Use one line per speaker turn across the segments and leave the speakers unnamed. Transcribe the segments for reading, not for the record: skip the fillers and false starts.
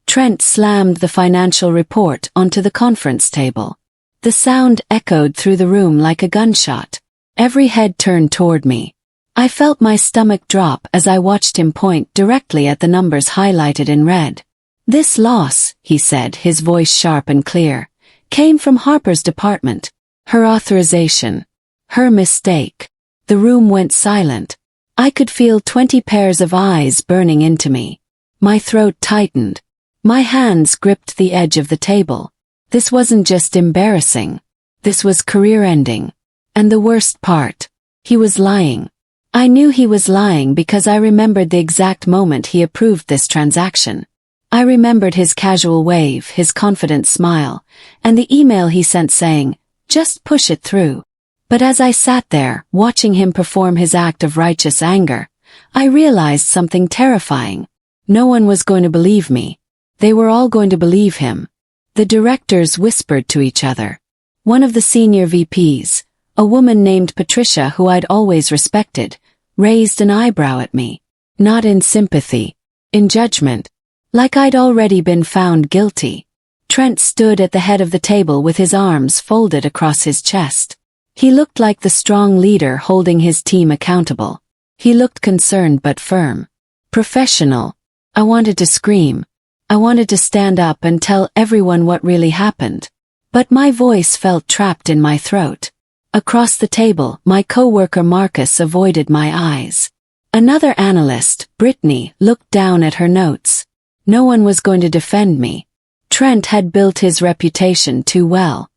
Trent slammed the financial report onto the conference table. The sound echoed through the room like a gunshot. Every head turned toward me. I felt my stomach drop as I watched him point directly at the numbers highlighted in red. "This loss," he said, his voice sharp and clear, "came from Harper's department. Her authorization. Her mistake." The room went silent. I could feel 20 pairs of eyes burning into me. My throat tightened. My hands gripped the edge of the table. This wasn't just embarrassing. This was career-ending. And the worst part, he was lying. I knew he was lying because I remembered the exact moment he approved this transaction. I remembered his casual wave, his confident smile, and the email he sent saying, "Just push it through." But as I sat there, watching him perform his act of righteous anger, I realized something terrifying. No one was going to believe me. They were all going to believe him. The directors whispered to each other. One of the senior VPs, a woman named Patricia who I'd always respected, raised an eyebrow at me. Not in sympathy. In judgment. Like I'd already been found guilty. Trent stood at the head of the table with his arms folded across his chest. He looked like the strong leader holding his team accountable. He looked concerned but firm. Professional. I wanted to scream. I wanted to stand up and tell everyone what really happened. But my voice felt trapped in my throat. Across the table, my coworker Marcus avoided my eyes. Another analyst, Brittany, looked down at her notes. No one was going to defend me. Trent had built his reputation too well.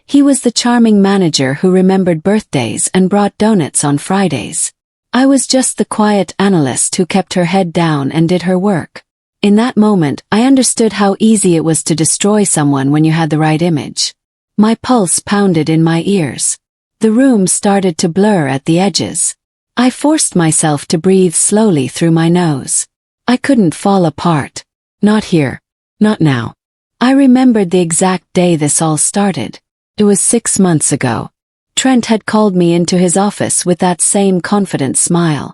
He was the charming manager who remembered birthdays and brought donuts on Fridays. I was just the quiet analyst who kept her head down and did her work. In that moment, I understood how easy it was to destroy someone when you had the right image. My pulse pounded in my ears. The room started to blur at the edges. I forced myself to breathe slowly through my nose. I couldn't fall apart. Not here. Not now. I remembered the exact day this all started. It was 6 months ago. Trent had called me into his office with that same confident smile.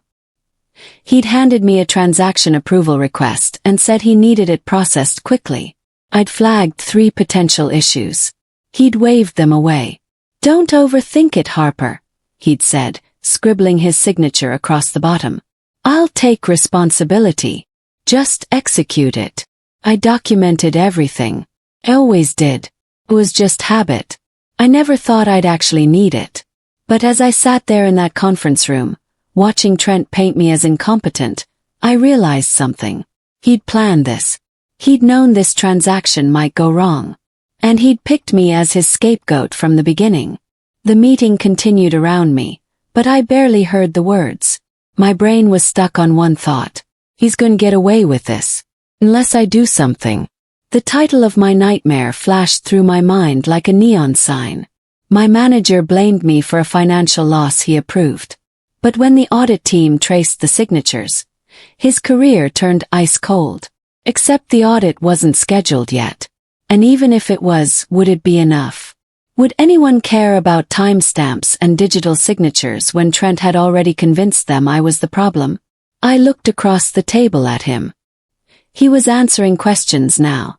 He'd handed me a transaction approval request and said he needed it processed quickly. I'd flagged 3 potential issues. He'd waved them away. "Don't overthink it, Harper," he'd said, scribbling his signature across the bottom. "I'll take responsibility. Just execute it." I documented everything. I always did. It was just habit. I never thought I'd actually need it. But as I sat there in that conference room, watching Trent paint me as incompetent, I realized something. He'd planned this. He'd known this transaction might go wrong. And he'd picked me as his scapegoat from the beginning. The meeting continued around me, but I barely heard the words. My brain was stuck on one thought. He's going to get away with this. Unless I do something. The title of my nightmare flashed through my mind like a neon sign. My manager blamed me for a financial loss he approved. But when the audit team traced the signatures, his career turned ice cold. Except the audit wasn't scheduled yet. And even if it was, would it be enough? Would anyone care about timestamps and digital signatures when Trent had already convinced them I was the problem? I looked across the table at him. He was answering questions now.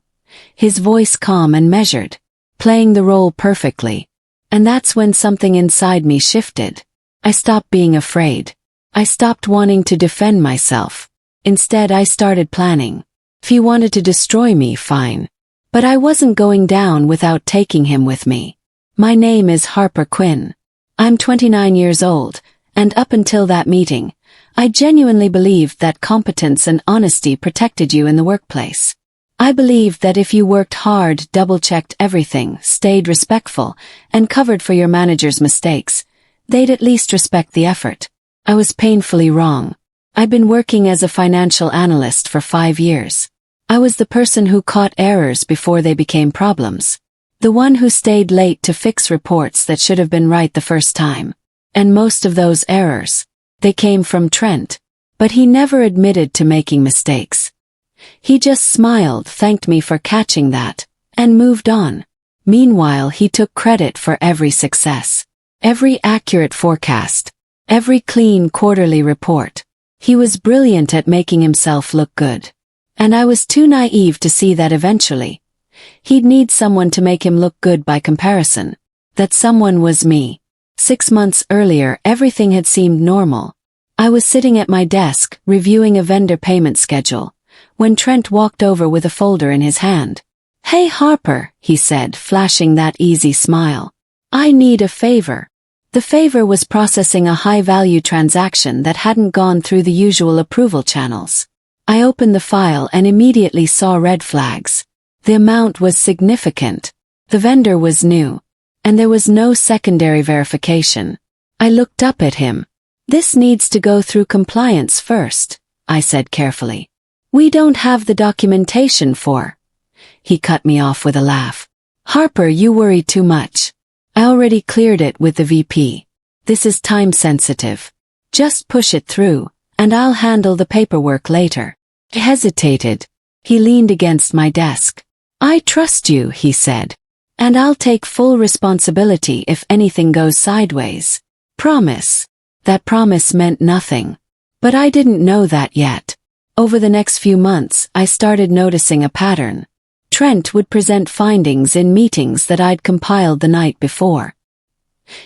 His voice calm and measured, playing the role perfectly. And that's when something inside me shifted. I stopped being afraid. I stopped wanting to defend myself. Instead, I started planning. If he wanted to destroy me, fine. But I wasn't going down without taking him with me. My name is Harper Quinn. I'm 29 years old, and up until that meeting, I genuinely believed that competence and honesty protected you in the workplace. I believed that if you worked hard, double-checked everything, stayed respectful, and covered for your manager's mistakes, they'd at least respect the effort. I was painfully wrong. I'd been working as a financial analyst for 5 years. I was the person who caught errors before they became problems. The one who stayed late to fix reports that should have been right the first time. And most of those errors, they came from Trent. But he never admitted to making mistakes. He just smiled, thanked me for catching that, and moved on. Meanwhile, he took credit for every success, every accurate forecast, every clean quarterly report. He was brilliant at making himself look good. And I was too naive to see that eventually he'd need someone to make him look good by comparison. That someone was me. 6 months earlier, everything had seemed normal. I was sitting at my desk, reviewing a vendor payment schedule, when Trent walked over with a folder in his hand. "Hey Harper," he said, flashing that easy smile. "I need a favor." The favor was processing a high-value transaction that hadn't gone through the usual approval channels. I opened the file and immediately saw red flags. The amount was significant. The vendor was new. And there was no secondary verification. I looked up at him. "This needs to go through compliance first," I said carefully. "We don't have the documentation for." He cut me off with a laugh. "Harper, you worry too much. I already cleared it with the VP. This is time sensitive. Just push it through, and I'll handle the paperwork later." He hesitated. He leaned against my desk. "I trust you," he said. "And I'll take full responsibility if anything goes sideways. Promise." That promise meant nothing. But I didn't know that yet. Over the next few months, I started noticing a pattern. Trent would present findings in meetings that I'd compiled the night before.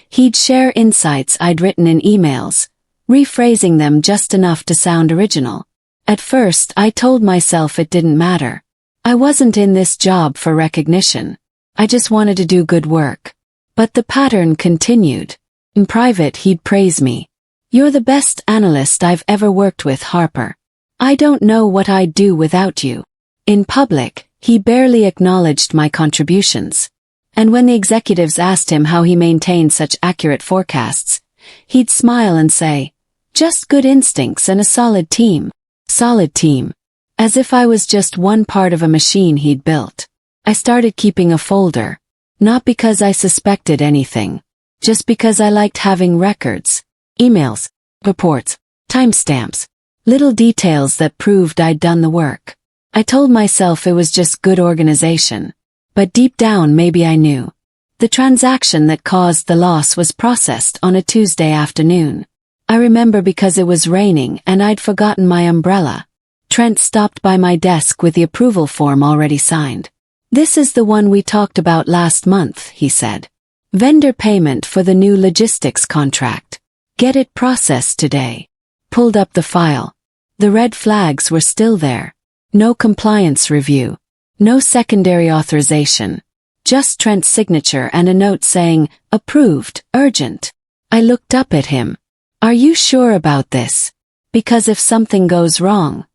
He'd share insights I'd written in emails, rephrasing them just enough to sound original. At first, I told myself it didn't matter. I wasn't in this job for recognition. I just wanted to do good work. But the pattern continued. In private, he'd praise me. "You're the best analyst I've ever worked with, Harper. I don't know what I'd do without you." In public, he barely acknowledged my contributions. And when the executives asked him how he maintained such accurate forecasts, he'd smile and say, "Just good instincts and a solid team." Solid team. As if I was just one part of a machine he'd built. I started keeping a folder. Not because I suspected anything. Just because I liked having records. Emails, reports, timestamps, little details that proved I'd done the work. I told myself it was just good organization. But deep down maybe I knew. The transaction that caused the loss was processed on a Tuesday afternoon. I remember because it was raining and I'd forgotten my umbrella. Trent stopped by my desk with the approval form already signed. "This is the one we talked about last month," he said. "Vendor payment for the new logistics contract. Get it processed today." Pulled up the file. The red flags were still there. No compliance review. No secondary authorization. Just Trent's signature and a note saying, "Approved, urgent." I looked up at him. "Are you sure about this? Because if something goes wrong."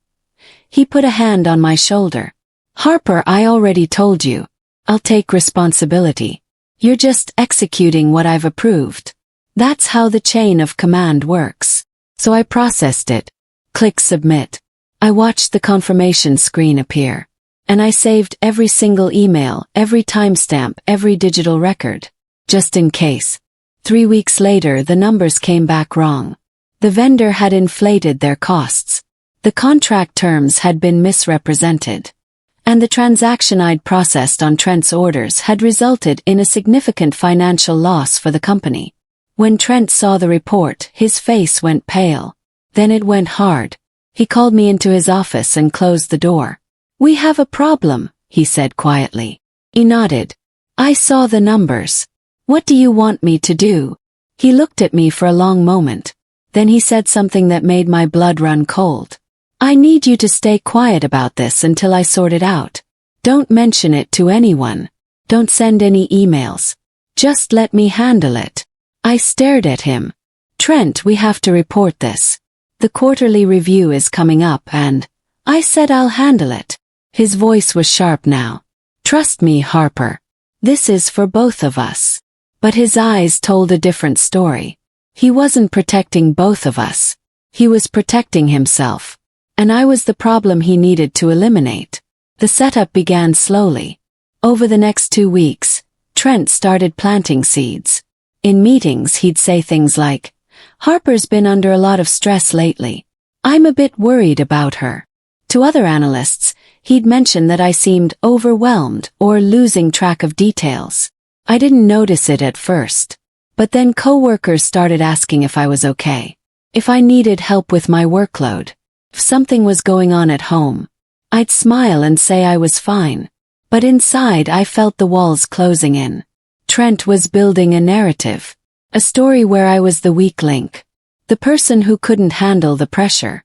He put a hand on my shoulder. "Harper, I already told you. I'll take responsibility. You're just executing what I've approved. That's how the chain of command works." So I processed it. Click submit. I watched the confirmation screen appear. And I saved every single email, every timestamp, every digital record. Just in case. 3 weeks later, the numbers came back wrong. The vendor had inflated their costs. The contract terms had been misrepresented. And the transaction I'd processed on Trent's orders had resulted in a significant financial loss for the company. When Trent saw the report, his face went pale. Then it went hard. He called me into his office and closed the door. "We have a problem," he said quietly. He nodded. "I saw the numbers. What do you want me to do?" He looked at me for a long moment. Then he said something that made my blood run cold. "I need you to stay quiet about this until I sort it out. Don't mention it to anyone. Don't send any emails. Just let me handle it." I stared at him. "Trent, we have to report this. The quarterly review is coming up and..." I said I'll handle it. His voice was sharp now. "Trust me, Harper. This is for both of us." But his eyes told a different story. He wasn't protecting both of us. He was protecting himself. And I was the problem he needed to eliminate. The setup began slowly. Over the next 2 weeks, Trent started planting seeds. In meetings he'd say things like, "Harper's been under a lot of stress lately. I'm a bit worried about her." To other analysts, he'd mention that I seemed overwhelmed or losing track of details. I didn't notice it at first. But then coworkers started asking if I was okay. If I needed help with my workload. If something was going on at home. I'd smile and say I was fine. But inside I felt the walls closing in. Trent was building a narrative. A story where I was the weak link. The person who couldn't handle the pressure.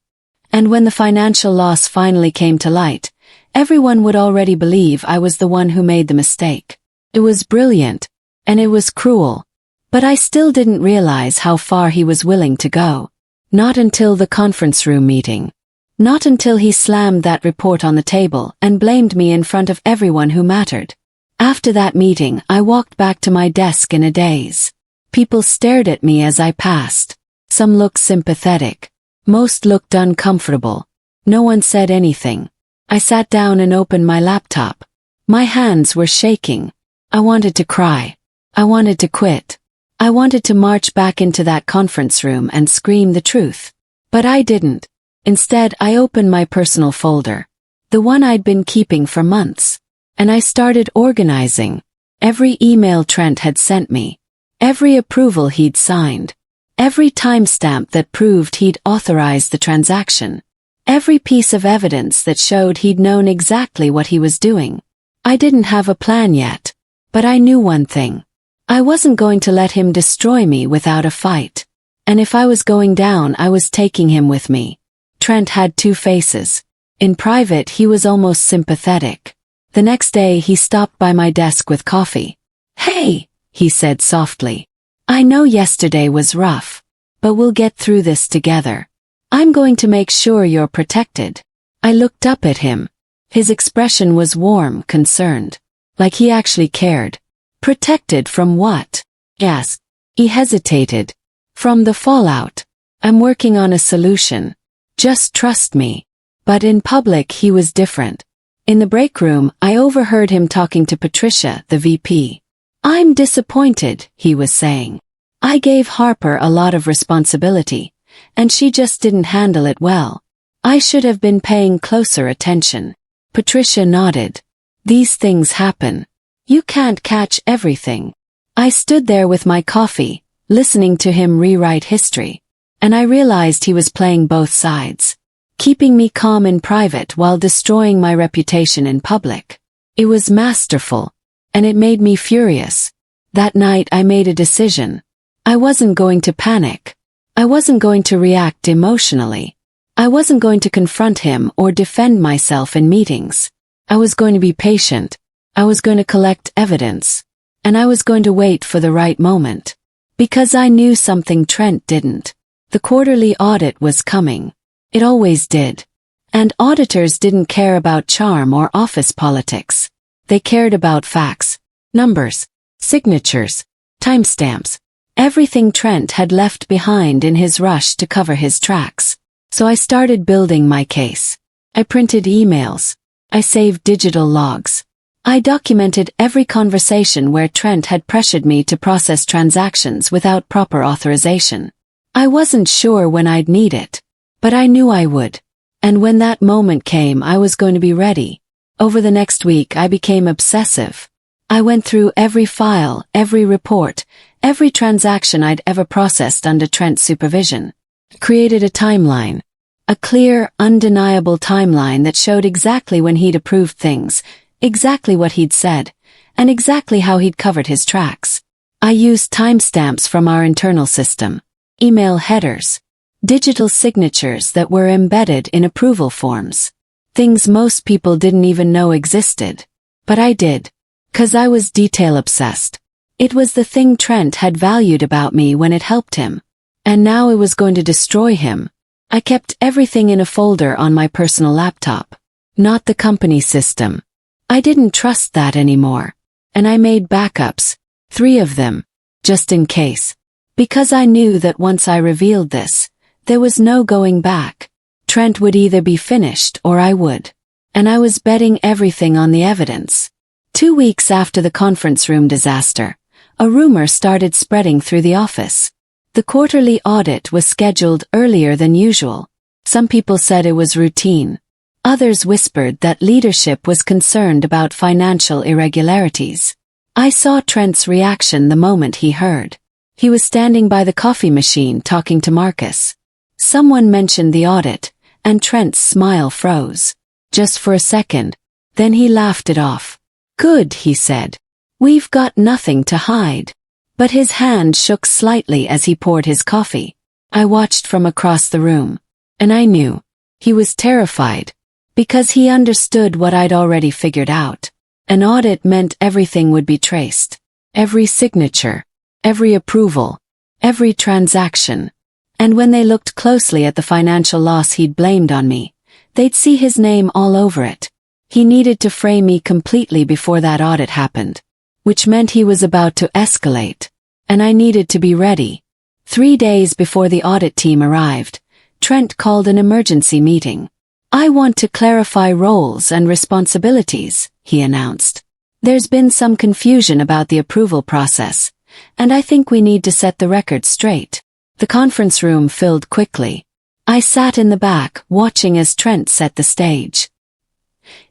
And when the financial loss finally came to light, everyone would already believe I was the one who made the mistake. It was brilliant. And it was cruel. But I still didn't realize how far he was willing to go. Not until the conference room meeting. Not until he slammed that report on the table and blamed me in front of everyone who mattered. After that meeting, I walked back to my desk in a daze. People stared at me as I passed. Some looked sympathetic. Most looked uncomfortable. No one said anything. I sat down and opened my laptop. My hands were shaking. I wanted to cry. I wanted to quit. I wanted to march back into that conference room and scream the truth. But I didn't. Instead, I opened my personal folder. The one I'd been keeping for months. And I started organizing. Every email Trent had sent me. Every approval he'd signed. Every timestamp that proved he'd authorized the transaction. Every piece of evidence that showed he'd known exactly what he was doing. I didn't have a plan yet. But I knew one thing. I wasn't going to let him destroy me without a fight. And if I was going down, I was taking him with me. Trent had two faces. In private, he was almost sympathetic. The next day, he stopped by my desk with coffee. "Hey," he said softly. "I know yesterday was rough. But we'll get through this together. I'm going to make sure you're protected." I looked up at him. His expression was warm, concerned. Like he actually cared. Protected from what? Yes. He hesitated. From the fallout. I'm working on a solution. Just trust me. But in public he was different. In the break room, I overheard him talking to Patricia, the VP. "I'm disappointed," he was saying. "I gave Harper a lot of responsibility, and she just didn't handle it well. I should have been paying closer attention." Patricia nodded. "These things happen. You can't catch everything." I stood there with my coffee, listening to him rewrite history. And I realized he was playing both sides. Keeping me calm in private while destroying my reputation in public. It was masterful. And it made me furious. That night I made a decision. I wasn't going to panic. I wasn't going to react emotionally. I wasn't going to confront him or defend myself in meetings. I was going to be patient. I was going to collect evidence. And I was going to wait for the right moment. Because I knew something Trent didn't. The quarterly audit was coming. It always did. And auditors didn't care about charm or office politics. They cared about facts, numbers, signatures, timestamps, everything Trent had left behind in his rush to cover his tracks. So I started building my case. I printed emails. I saved digital logs. I documented every conversation where Trent had pressured me to process transactions without proper authorization. I wasn't sure when I'd need it, but I knew I would. And when that moment came, I was going to be ready. Over the next week, I became obsessive. I went through every file, every report, every transaction I'd ever processed under Trent's supervision. Created a timeline. A clear, undeniable timeline that showed exactly when he'd approved things, exactly what he'd said, and exactly how he'd covered his tracks. I used timestamps from our internal system, email headers, digital signatures that were embedded in approval forms. Things most people didn't even know existed. But I did. 'Cause I was detail-obsessed. It was the thing Trent had valued about me when it helped him. And now it was going to destroy him. I kept everything in a folder on my personal laptop. Not the company system. I didn't trust that anymore. And I made backups, 3 of them, just in case. Because I knew that once I revealed this, there was no going back. Trent would either be finished or I would. And I was betting everything on the evidence. 2 weeks after the conference room disaster, a rumor started spreading through the office. The quarterly audit was scheduled earlier than usual. Some people said it was routine. Others whispered that leadership was concerned about financial irregularities. I saw Trent's reaction the moment he heard. He was standing by the coffee machine talking to Marcus. Someone mentioned the audit, and Trent's smile froze. just for a second. Then he laughed it off. Good, he said. We've got nothing to hide. But his hand shook slightly as he poured his coffee. I watched from across the room. And I knew. He was terrified. Because he understood what I'd already figured out. An audit meant everything would be traced. Every signature. Every approval. Every transaction. And when they looked closely at the financial loss he'd blamed on me, they'd see his name all over it. He needed to frame me completely before that audit happened. Which meant he was about to escalate. And I needed to be ready. 3 days before the audit team arrived, Trent called an emergency meeting. I want to clarify roles and responsibilities, he announced. There's been some confusion about the approval process, and I think we need to set the record straight. The conference room filled quickly. I sat in the back, watching as Trent set the stage.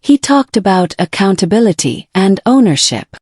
He talked about accountability and ownership.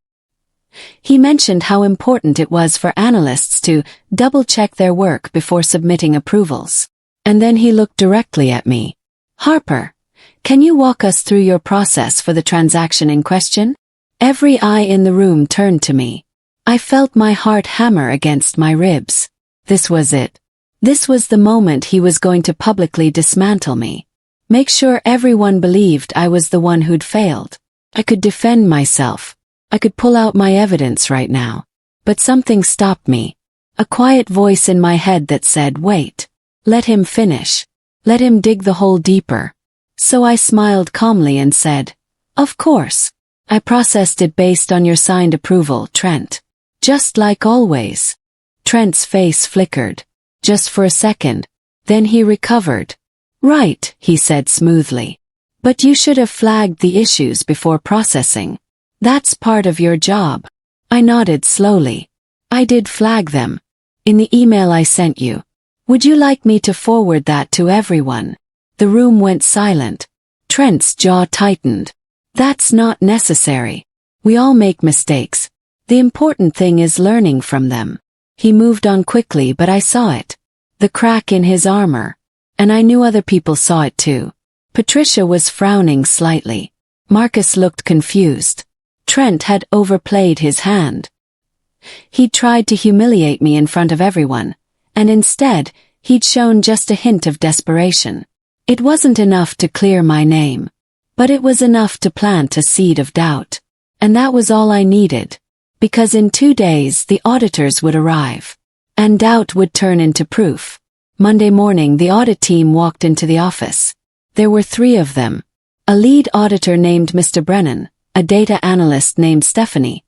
He mentioned how important it was for analysts to double-check their work before submitting approvals. And then he looked directly at me. Harper, can you walk us through your process for the transaction in question? Every eye in the room turned to me. I felt my heart hammer against my ribs. This was it. This was the moment he was going to publicly dismantle me. Make sure everyone believed I was the one who'd failed. I could defend myself. I could pull out my evidence right now. But something stopped me. A quiet voice in my head that said, wait. Let him finish. Let him dig the hole deeper. So I smiled calmly and said, of course. I processed it based on your signed approval, Trent. Just like always. Trent's face flickered. Just for a second. Then he recovered. Right, he said smoothly. But you should have flagged the issues before processing. That's part of your job. I nodded slowly. I did flag them. In the email I sent you. Would you like me to forward that to everyone? The room went silent. Trent's jaw tightened. That's not necessary. We all make mistakes. The important thing is learning from them. He moved on quickly, but I saw it. The crack in his armor. And I knew other people saw it too. Patricia was frowning slightly. Marcus looked confused. Trent had overplayed his hand. He'd tried to humiliate me in front of everyone. And instead, he'd shown just a hint of desperation. It wasn't enough to clear my name. But it was enough to plant a seed of doubt. And that was all I needed. Because in 2 days the auditors would arrive. And doubt would turn into proof. Monday morning the audit team walked into the office. There were 3 of them. A lead auditor named Mr. Brennan, a data analyst named Stephanie,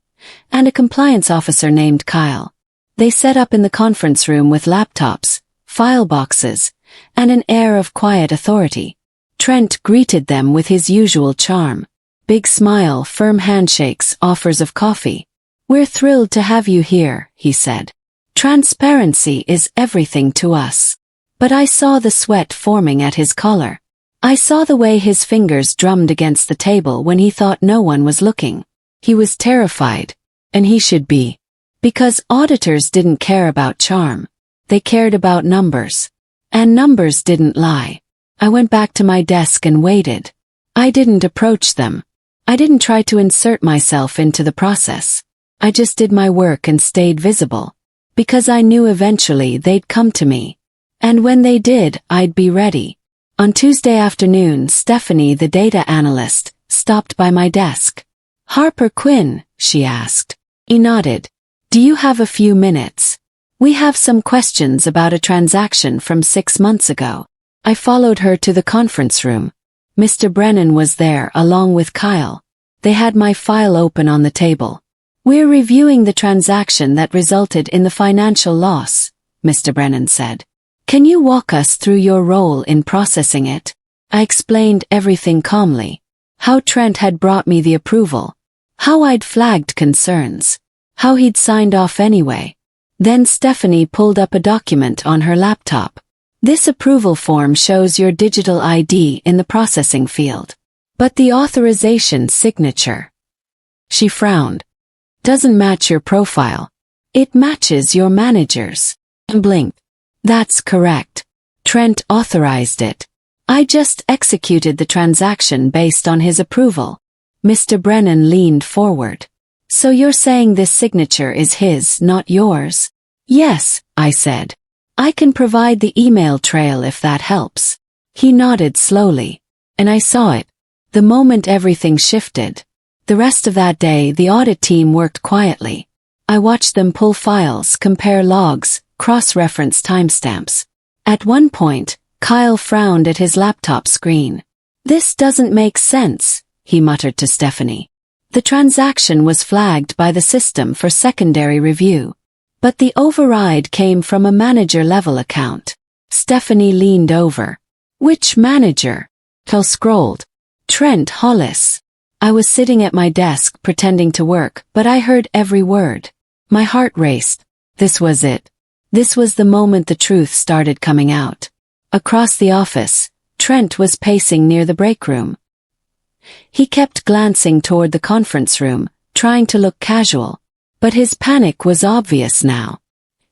and a compliance officer named Kyle. They set up in the conference room with laptops, file boxes, and an air of quiet authority. Trent greeted them with his usual charm. Big smile, firm handshakes, offers of coffee. We're thrilled to have you here, he said. Transparency is everything to us. But I saw the sweat forming at his collar. I saw the way his fingers drummed against the table when he thought no one was looking. He was terrified. And he should be. Because auditors didn't care about charm. They cared about numbers. And numbers didn't lie. I went back to my desk and waited. I didn't approach them. I didn't try to insert myself into the process. I just did my work and stayed visible. Because I knew eventually they'd come to me. And when they did, I'd be ready. On Tuesday afternoon, Stephanie, the data analyst, stopped by my desk. Harper Quinn, she asked. He nodded. Do you have a few minutes? We have some questions about a transaction from 6 months ago. I followed her to the conference room. Mr. Brennan was there along with Kyle. They had my file open on the table. We're reviewing the transaction that resulted in the financial loss, Mr. Brennan said. Can you walk us through your role in processing it? I explained everything calmly. How Trent had brought me the approval. How I'd flagged concerns. How he'd signed off anyway. Then Stephanie pulled up a document on her laptop. This approval form shows your digital ID in the processing field. But the authorization signature. She frowned. Doesn't match your profile. It matches your manager's. And blinked. That's correct. Trent authorized it. I just executed the transaction based on his approval. Mr. Brennan leaned forward. So you're saying this signature is his, not yours? Yes, I said. I can provide the email trail if that helps. He nodded slowly. And I saw it. The moment everything shifted. The rest of that day the audit team worked quietly. I watched them pull files, compare logs, cross-reference timestamps. At one point, Kyle frowned at his laptop screen. This doesn't make sense, he muttered to Stephanie. The transaction was flagged by the system for secondary review. But the override came from a manager-level account. Stephanie leaned over. Which manager? Kyle scrolled. Trent Hollis. I was sitting at my desk pretending to work, but I heard every word. My heart raced. This was it. This was the moment the truth started coming out. Across the office, Trent was pacing near the break room. He kept glancing toward the conference room, trying to look casual. But his panic was obvious now.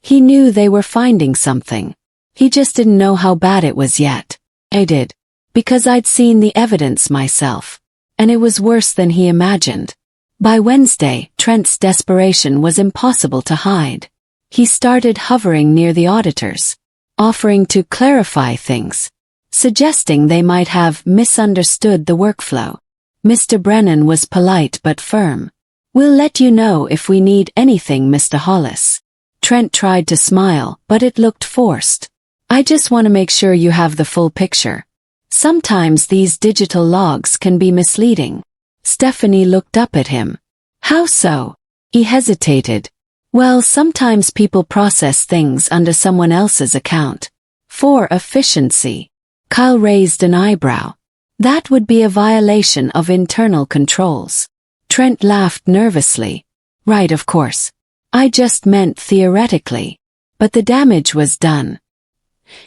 He knew they were finding something. He just didn't know how bad it was yet. I did. Because I'd seen the evidence myself. And it was worse than he imagined. By Wednesday, Trent's desperation was impossible to hide. He started hovering near the auditors, offering to clarify things, suggesting they might have misunderstood the workflow. Mr. Brennan was polite but firm. We'll let you know if we need anything, Mr. Hollis. Trent tried to smile, but it looked forced. I just want to make sure you have the full picture. Sometimes these digital logs can be misleading. Stephanie looked up at him. How so? He hesitated. Well, sometimes people process things under someone else's account. For efficiency. Kyle raised an eyebrow. That would be a violation of internal controls. Trent laughed nervously. Right, of course. I just meant theoretically. But the damage was done.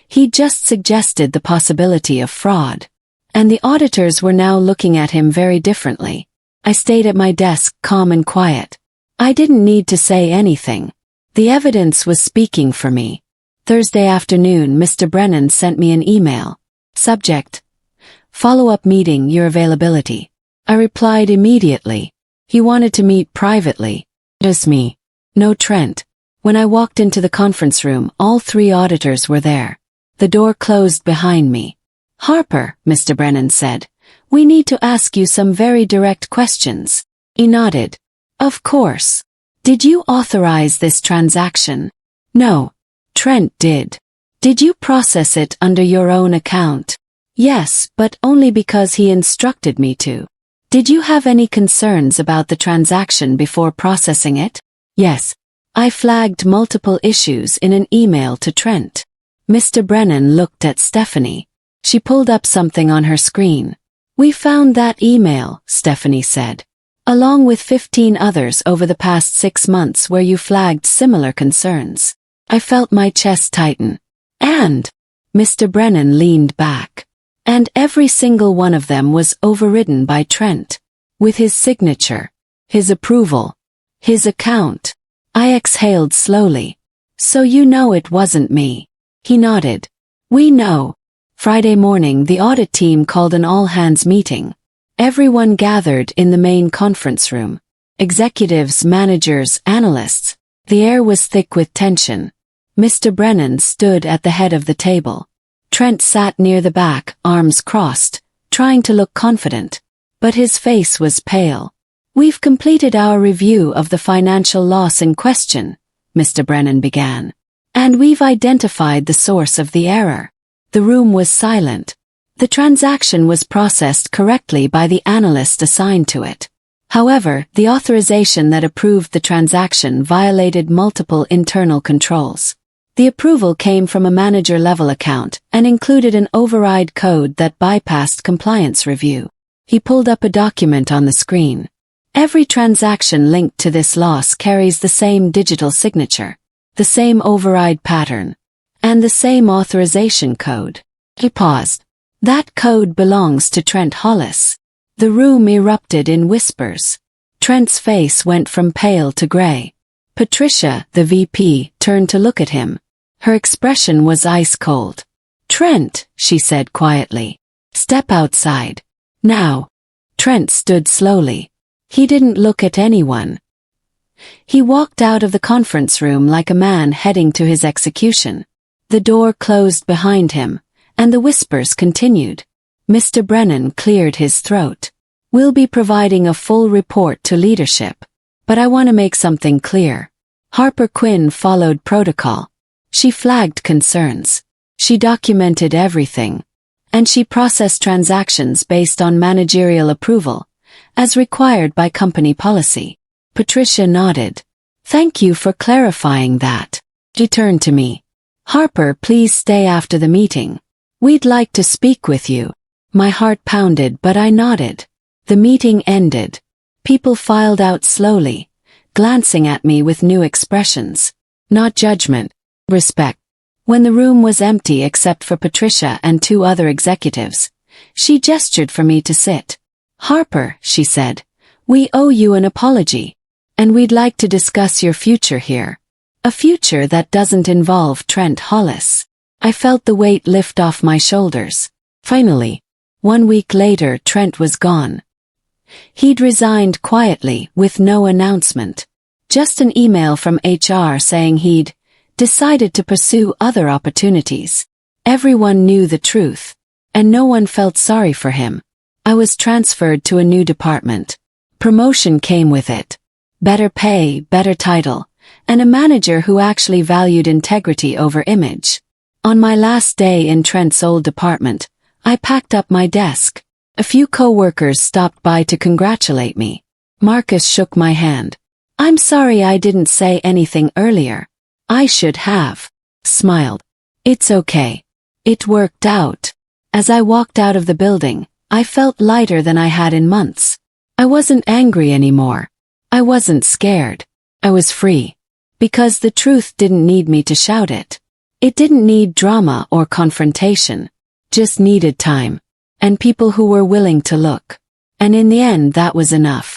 He just suggested the possibility of fraud. And the auditors were now looking at him very differently. I stayed at my desk, calm and quiet. I didn't need to say anything. The evidence was speaking for me. Thursday afternoon, Mr. Brennan sent me an email. Subject: follow-up meeting, your availability. I replied immediately. He wanted to meet privately. Just me. No Trent. When I walked into the conference room, all three auditors were there. The door closed behind me. Harper, Mr. Brennan said, we need to ask you some very direct questions. He nodded. Of course. Did you authorize this transaction? No. Trent did. Did you process it under your own account? Yes, but only because he instructed me to. Did you have any concerns about the transaction before processing it? Yes. I flagged multiple issues in an email to Trent. Mr. Brennan looked at Stephanie. She pulled up something on her screen. We found that email, Stephanie said. Along with 15 others over the past 6 months where you flagged similar concerns. I felt my chest tighten. And Mr. Brennan leaned back. And every single one of them was overridden by Trent. With his signature. His approval. His account. I exhaled slowly. So you know it wasn't me. He nodded. We know. Friday morning the audit team called an all-hands meeting. Everyone gathered in the main conference room. Executives, managers, analysts. The air was thick with tension. Mr. Brennan stood at the head of the table. Trent sat near the back, arms crossed, trying to look confident. But his face was pale. We've completed our review of the financial loss in question, Mr. Brennan began. And we've identified the source of the error. The room was silent. The transaction was processed correctly by the analyst assigned to it. However, the authorization that approved the transaction violated multiple internal controls. The approval came from a manager-level account and included an override code that bypassed compliance review. He pulled up a document on the screen. Every transaction linked to this loss carries the same digital signature, the same override pattern, and the same authorization code. He paused. That code belongs to Trent Hollis. The room erupted in whispers. Trent's face went from pale to gray. Patricia, the VP, turned to look at him. Her expression was ice cold. Trent, she said quietly. Step outside. Now. Trent stood slowly. He didn't look at anyone. He walked out of the conference room like a man heading to his execution. The door closed behind him, and the whispers continued. Mr. Brennan cleared his throat. We'll be providing a full report to leadership. But I want to make something clear. Harper Quinn followed protocol. She flagged concerns. She documented everything. And she processed transactions based on managerial approval, as required by company policy. Patricia nodded. Thank you for clarifying that. She turned to me. Harper, please stay after the meeting. We'd like to speak with you. My heart pounded, but I nodded. The meeting ended. People filed out slowly, glancing at me with new expressions. Not judgment, respect. When the room was empty except for Patricia and two other executives, she gestured for me to sit. Harper, she said, we owe you an apology. And we'd like to discuss your future here. A future that doesn't involve Trent Hollis. I felt the weight lift off my shoulders. Finally, 1 week later, Trent was gone. He'd resigned quietly with no announcement. Just an email from HR saying he'd decided to pursue other opportunities. Everyone knew the truth, and no one felt sorry for him. I was transferred to a new department. Promotion came with it. Better pay, better title, and a manager who actually valued integrity over image. On my last day in Trent's old department, I packed up my desk. A few co-workers stopped by to congratulate me. Marcus shook my hand. I'm sorry I didn't say anything earlier. I should have. Smiled. It's okay. It worked out. As I walked out of the building, I felt lighter than I had in months. I wasn't angry anymore. I wasn't scared. I was free. Because the truth didn't need me to shout it. It didn't need drama or confrontation. Just needed time. And people who were willing to look. And in the end, that was enough.